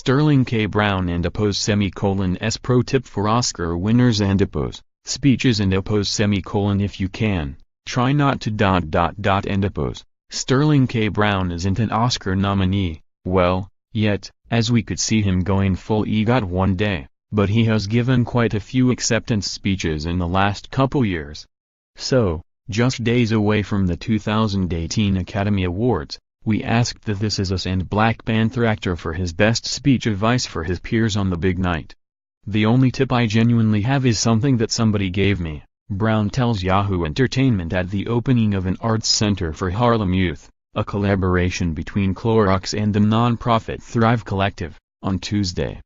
Sterling K Brown&apos S pro tip for Oscar winners and apos, speeches and apos if you can, try not to ... and apos. Sterling K. Brown isn't an Oscar nominee, well, yet, as we could see him going full EGOT one day, but he has given quite a few acceptance speeches in the last couple years. So, just days away from the 2018 Academy Awards, we asked the This Is Us and Black Panther actor for his best speech advice for his peers on the big night. The only tip I genuinely have is something that somebody gave me, Brown tells Yahoo Entertainment at the opening of an arts center for Harlem youth, a collaboration between Clorox and the non-profit Thrive Collective, on Tuesday.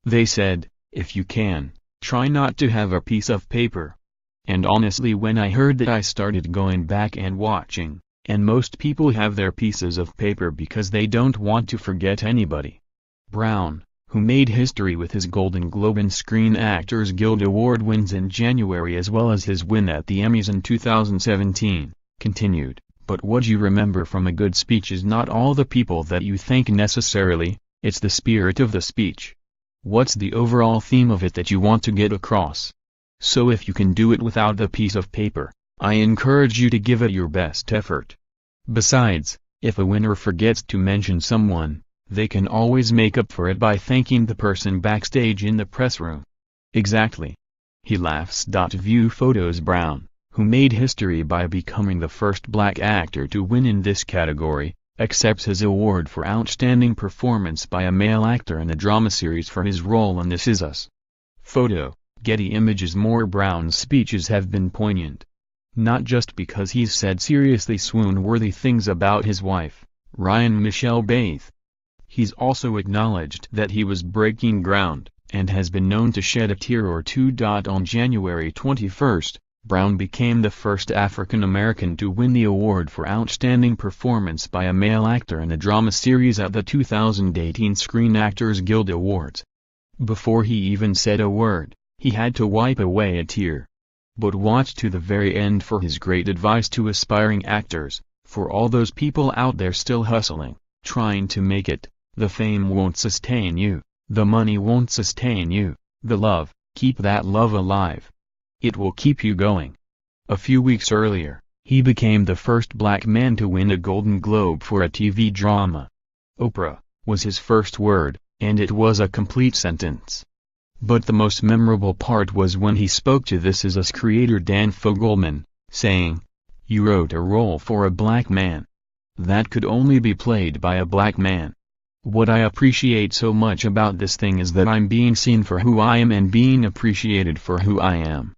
They said, if you can, try not to have a piece of paper. And honestly, when I heard that, I started going back and watching. And most people have their pieces of paper because they don't want to forget anybody. Brown, who made history with his Golden Globe and Screen Actors Guild Award wins in January as well as his win at the Emmys in 2017, continued, but what you remember from a good speech is not all the people that you thank necessarily, it's the spirit of the speech. What's the overall theme of it that you want to get across? So if you can do it without the piece of paper, I encourage you to give it your best effort. Besides, if a winner forgets to mention someone, they can always make up for it by thanking the person backstage in the press room. Exactly. He laughs.View photosBrown, who made history by becoming the first black actor to win in this category, accepts his award for outstanding performance by a male actor in a drama series for his role in This Is Us. Photo, Getty Images. MoreBrown's speeches have been poignant. Not just because he's said seriously swoon-worthy things about his wife, Ryan Michelle Bathe. He's also acknowledged that he was breaking ground, and has been known to shed a tear or two. On January 21, Brown became the first African-American to win the award for outstanding performance by a male actor in a drama series at the 2018 Screen Actors Guild Awards. Before he even said a word, he had to wipe away a tear. But watch to the very end for his great advice to aspiring actors, for all those people out there still hustling, trying to make it. The fame won't sustain you, the money won't sustain you, the love, keep that love alive. It will keep you going. A few weeks earlier, he became the first black man to win a Golden Globe for a TV drama. Oprah, was his first word, and it was a complete sentence. But the most memorable part was when he spoke to This Is Us creator Dan Fogelman, saying, "You wrote a role for a black man. That could only be played by a black man. What I appreciate so much about this thing is that I'm being seen for who I am and being appreciated for who I am.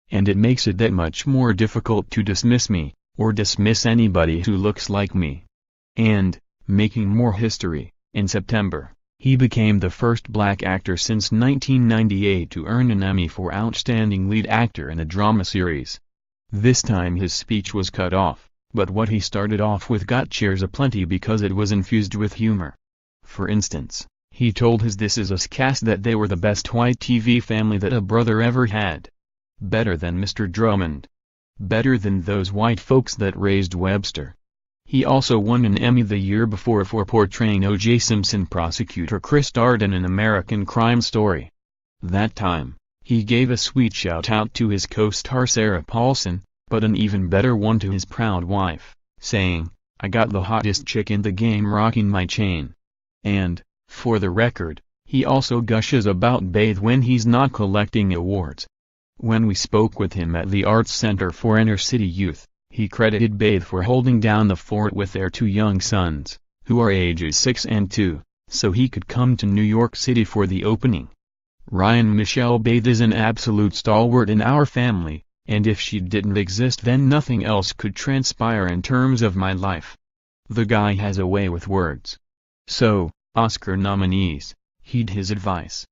And it makes it that much more difficult to dismiss me, or dismiss anybody who looks like me." And, making more history, in September, he became the first black actor since 1998 to earn an Emmy for Outstanding Lead Actor in a Drama Series. This time his speech was cut off, but what he started off with got cheers aplenty because it was infused with humor. For instance, he told his This Is Us cast that they were the best white TV family that a brother ever had. Better than Mr. Drummond. Better than those white folks that raised Webster. He also won an Emmy the year before for portraying O.J. Simpson prosecutor Chris Darden in American Crime Story. That time, he gave a sweet shout-out to his co-star Sarah Paulson, but an even better one to his proud wife, saying, "I got the hottest chick in the game rocking my chain." And, for the record, he also gushes about Bathe when he's not collecting awards. When we spoke with him at the Arts Center for Inner City Youth, he credited Bathe for holding down the fort with their two young sons, who are ages 6 and 2, so he could come to New York City for the opening. "Ryan Michelle Bathe is an absolute stalwart in our family, and if she didn't exist then nothing else could transpire in terms of my life. The guy has a way with words." So, Oscar nominees, heed his advice.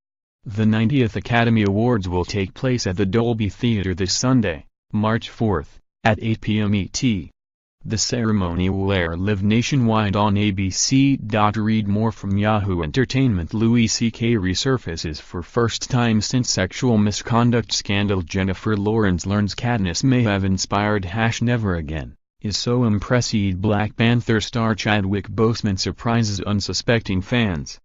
The 90th Academy Awards will take place at the Dolby Theatre this Sunday, March 4th, at 8 p.m. ET. The ceremony will air live nationwide on ABC.Read. More from Yahoo Entertainment. Louis C.K. resurfaces for first time since sexual misconduct scandal. Jennifer Lawrence learns Katniss may have inspired #Never Again, is so impressed. Black Panther star Chadwick Boseman surprises unsuspecting fans.